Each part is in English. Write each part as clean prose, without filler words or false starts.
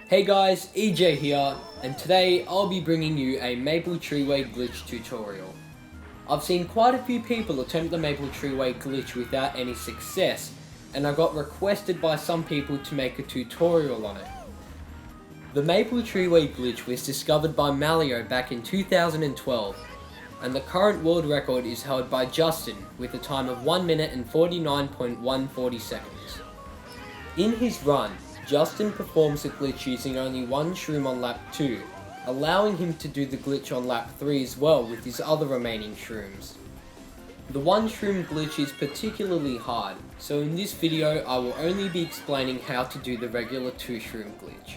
Hey guys, Ejay here, and today I'll be bringing you a Maple Treeway glitch tutorial. I've seen quite a few people attempt the Maple Treeway glitch without any success, and I got requested by some people to make a tutorial on it. The Maple Treeway glitch was discovered by Malio back in 2012, and the current world record is held by Justin with a time of 1 minute and 49.140 seconds. In his run, Justin performs the glitch using only one shroom on lap 2, allowing him to do the glitch on lap 3 as well with his other remaining shrooms. The one shroom glitch is particularly hard, so in this video I will only be explaining how to do the regular 2 shroom glitch.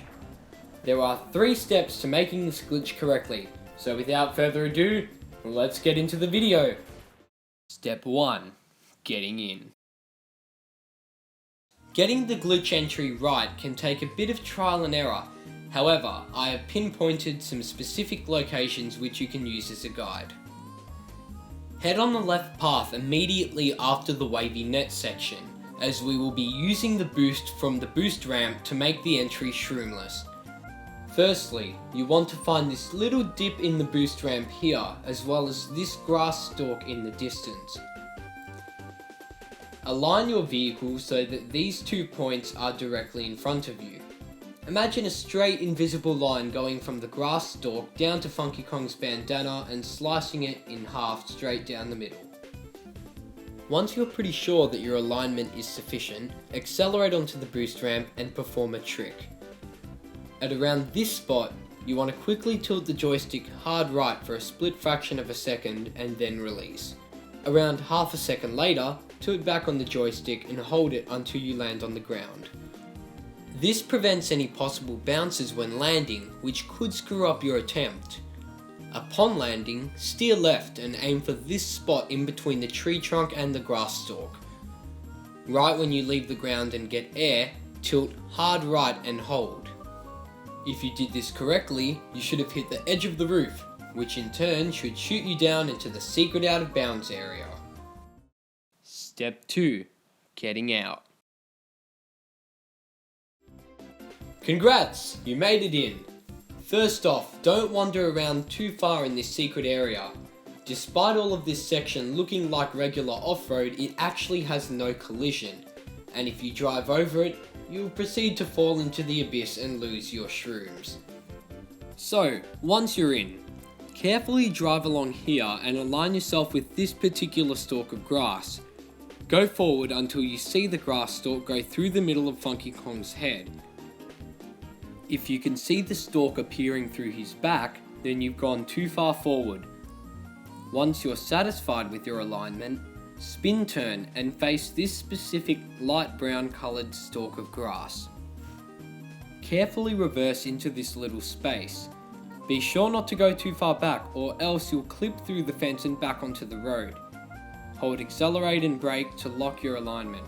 There are 3 steps to making this glitch correctly, so without further ado, let's get into the video. Step 1. Getting in. Getting the glitch entry right can take a bit of trial and error. However, I have pinpointed some specific locations which you can use as a guide. Head on the left path immediately after the wavy net section, as we will be using the boost from the boost ramp to make the entry shroomless. Firstly, you want to find this little dip in the boost ramp here, as well as this grass stalk in the distance. Align your vehicle so that these 2 points are directly in front of you. Imagine a straight invisible line going from the grass stalk down to Funky Kong's bandana and slicing it in half straight down the middle. Once you're pretty sure that your alignment is sufficient, accelerate onto the boost ramp and perform a trick. At around this spot, you want to quickly tilt the joystick hard right for a split fraction of a second and then release. Around half a second later, tilt back on the joystick and hold it until you land on the ground. This prevents any possible bounces when landing, which could screw up your attempt. Upon landing, steer left and aim for this spot in between the tree trunk and the grass stalk. Right when you leave the ground and get air, tilt hard right and hold. If you did this correctly, you should have hit the edge of the roof, which in turn should shoot you down into the secret out of bounds area. Step 2. Getting out. Congrats! You made it in! First off, don't wander around too far in this secret area. Despite all of this section looking like regular off-road, it actually has no collision, and if you drive over it, you'll proceed to fall into the abyss and lose your shrooms. So, once you're in, carefully drive along here and align yourself with this particular stalk of grass. Go forward until you see the grass stalk go through the middle of Funky Kong's head. If you can see the stalk appearing through his back, then you've gone too far forward. Once you're satisfied with your alignment, spin turn and face this specific light brown coloured stalk of grass. Carefully reverse into this little space. Be sure not to go too far back or else you'll clip through the fence and back onto the road. Hold accelerate and brake to lock your alignment.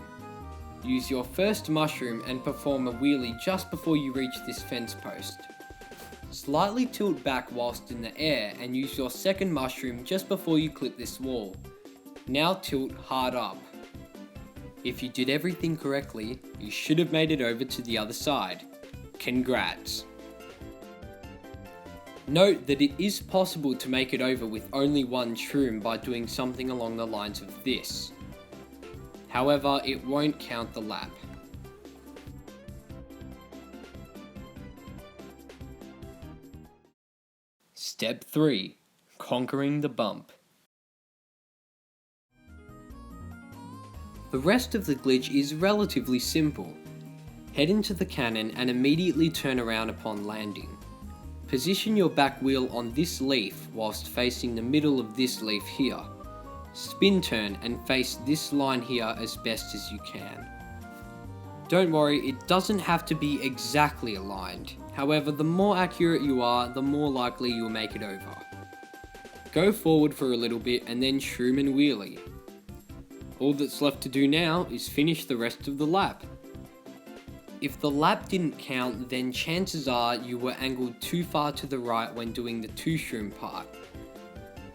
Use your first mushroom and perform a wheelie just before you reach this fence post. Slightly tilt back whilst in the air and use your second mushroom just before you clip this wall. Now tilt hard up. If you did everything correctly, you should have made it over to the other side. Congrats! Note that it is possible to make it over with only one shroom by doing something along the lines of this. However, it won't count the lap. Step 3. Conquering the bump. The rest of the glitch is relatively simple. Head into the cannon and immediately turn around upon landing. Position your back wheel on this leaf whilst facing the middle of this leaf here. Spin turn and face this line here as best as you can. Don't worry, it doesn't have to be exactly aligned. However, the more accurate you are, the more likely you'll make it over. Go forward for a little bit and then shroom and wheelie. All that's left to do now is finish the rest of the lap. If the lap didn't count, then chances are you were angled too far to the right when doing the 2 shroom part.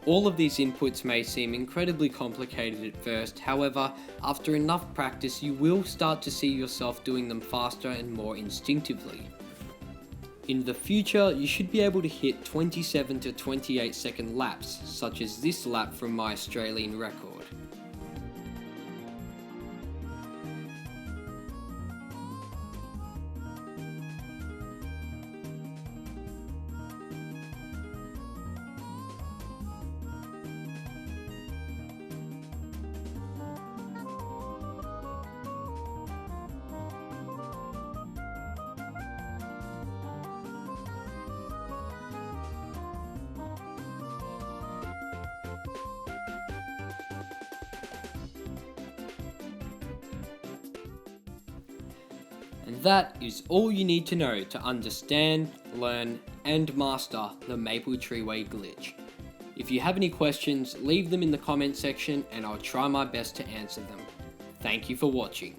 All of these inputs may seem incredibly complicated at first, however, after enough practice you will start to see yourself doing them faster and more instinctively. In the future, you should be able to hit 27 to 28 second laps, such as this lap from my Australian record. And that is all you need to know to understand, learn, and master the Maple Treeway glitch. If you have any questions, leave them in the comment section and I'll try my best to answer them. Thank you for watching.